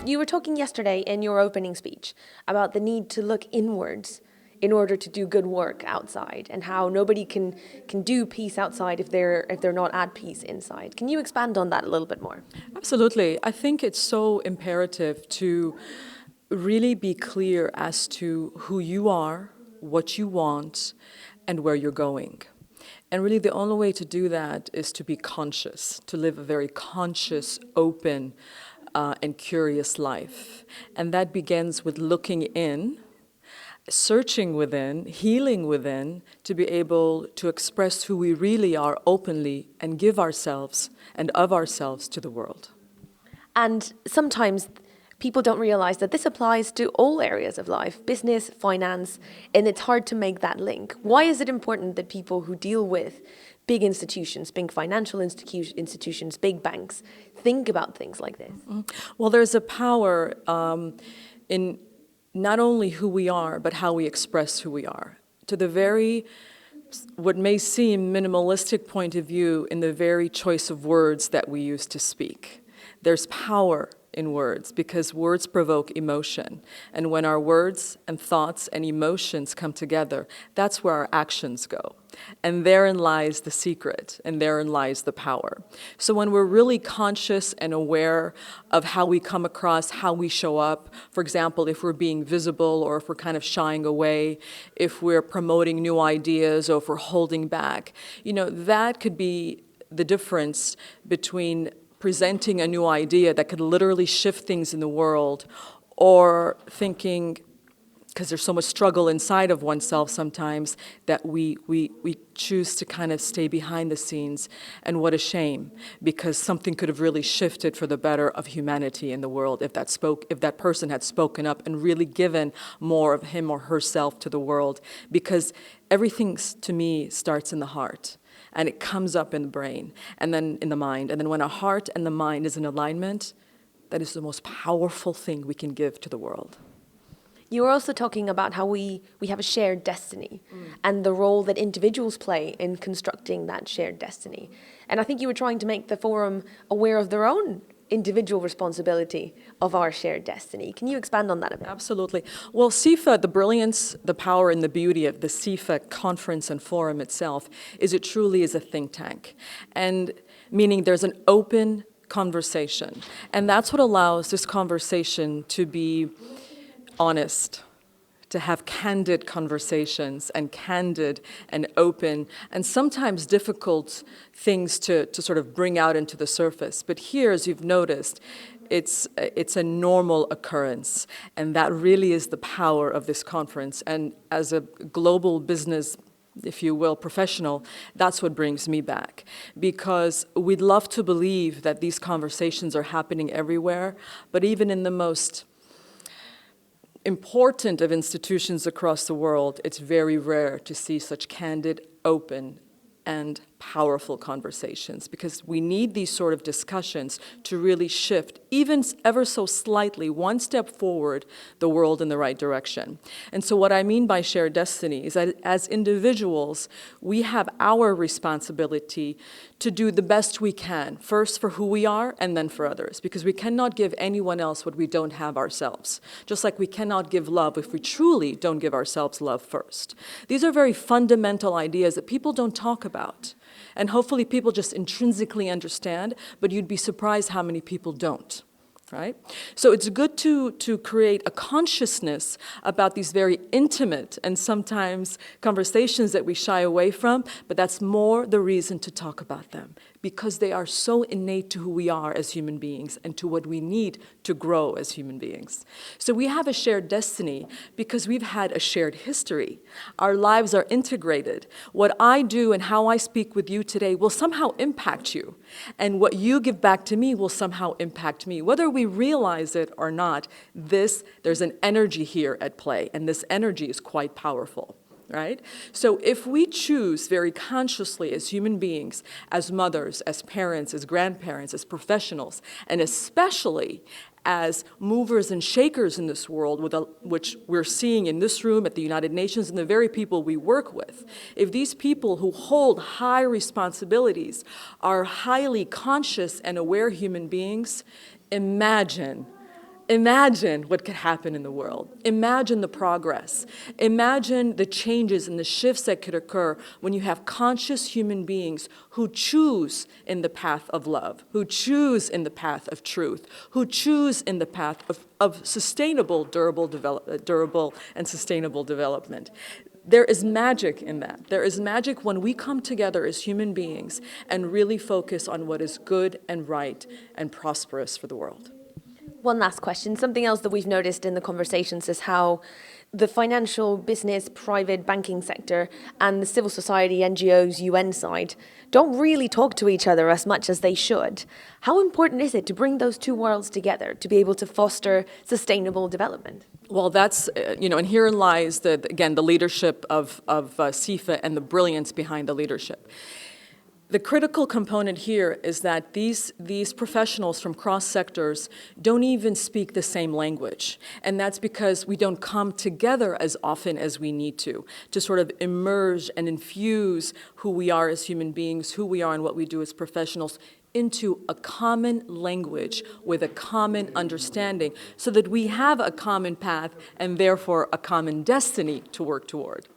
You were talking yesterday in your opening speech about the need to look inwards in order to do good work outside, and how nobody can do peace outside if they're not at peace inside. Can you expand on that a little bit more? Absolutely. I think it's so imperative to really be clear as to who you are, what you want, and where you're going. And really the only way to do that is to be conscious, to live a very conscious, open, and curious life. And that begins with looking in, searching within, healing within, to be able to express who we really are openly and give ourselves and of ourselves to the world. And sometimes people don't realize that this applies to all areas of life, business, finance, and it's hard to make that link. Why is it important that people who deal with big institutions, big financial institutions, big banks, think about things like this? Well, there's a power in not only who we are, but how we express who we are. To the very, what may seem minimalistic point of view, in the very choice of words that we use to speak. There's power in words because words provoke emotion. And when our words and thoughts and emotions come together, that's where our actions go. And therein lies the secret, and therein lies the power. So when we're really conscious and aware of how we come across, how we show up, for example, if we're being visible or if we're kind of shying away, if we're promoting new ideas or if we're holding back, that could be the difference between presenting a new idea that could literally shift things in the world, or thinking, because there's so much struggle inside of oneself sometimes, that we choose to kind of stay behind the scenes. And what a shame, because something could have really shifted for the better of humanity in the world if that person had spoken up and really given more of him or herself to the world. Because everything, to me, starts in the heart. And it comes up in the brain and then in the mind. And then when our heart and the mind is in alignment, that is the most powerful thing we can give to the world. You were also talking about how we have a shared destiny and the role that individuals play in constructing that shared destiny. And I think you were trying to make the forum aware of their own individual responsibility of our shared destiny. Can you expand on that a bit? Absolutely. Well, CIFA, the brilliance, the power, and the beauty of the CIFA conference and forum itself is it truly is a think tank. And meaning there's an open conversation. And that's what allows this conversation to be honest, to have candid conversations and candid and open and sometimes difficult things to sort of bring out into the surface. But here, as you've noticed, it's a normal occurrence, and that really is the power of this conference. And as a global business, if you will, professional, that's what brings me back. Because we'd love to believe that these conversations are happening everywhere, but even in the most important of institutions across the world, it's very rare to see such candid, open, and powerful conversations, because we need these sort of discussions to really shift, even ever so slightly, one step forward, the world in the right direction. And so what I mean by shared destiny is that as individuals, we have our responsibility to do the best we can, first for who we are and then for others, because we cannot give anyone else what we don't have ourselves, just like we cannot give love if we truly don't give ourselves love first. These are very fundamental ideas that people don't talk about. And hopefully people just intrinsically understand, but you'd be surprised how many people don't, right? So it's good to create a consciousness about these very intimate and sometimes conversations that we shy away from, but that's more the reason to talk about them, because they are so innate to who we are as human beings and to what we need to grow as human beings. So we have a shared destiny because we've had a shared history. Our lives are integrated. What I do and how I speak with you today will somehow impact you. And what you give back to me will somehow impact me. Whether we realize it or not, there's an energy here at play, and this energy is quite powerful. Right? So if we choose very consciously as human beings, as mothers, as parents, as grandparents, as professionals, and especially as movers and shakers in this world, which we're seeing in this room at the United Nations and the very people we work with, if these people who hold high responsibilities are highly conscious and aware human beings, imagine Imagine what could happen in the world. Imagine the progress. Imagine the changes and the shifts that could occur when you have conscious human beings who choose in the path of love, who choose in the path of truth, who choose in the path of sustainable, durable and sustainable development. There is magic in that. There is magic when we come together as human beings and really focus on what is good and right and prosperous for the world. One last question. Something else that we've noticed in the conversations is how the financial, business, private banking sector and the civil society, NGOs, UN side don't really talk to each other as much as they should. How important is it to bring those two worlds together to be able to foster sustainable development? Well, that's, and herein lies, the leadership of CIFA and the brilliance behind the leadership. The critical component here is that these professionals from cross sectors don't even speak the same language. And that's because we don't come together as often as we need to sort of immerse and infuse who we are as human beings, who we are and what we do as professionals into a common language with a common understanding so that we have a common path and therefore a common destiny to work toward.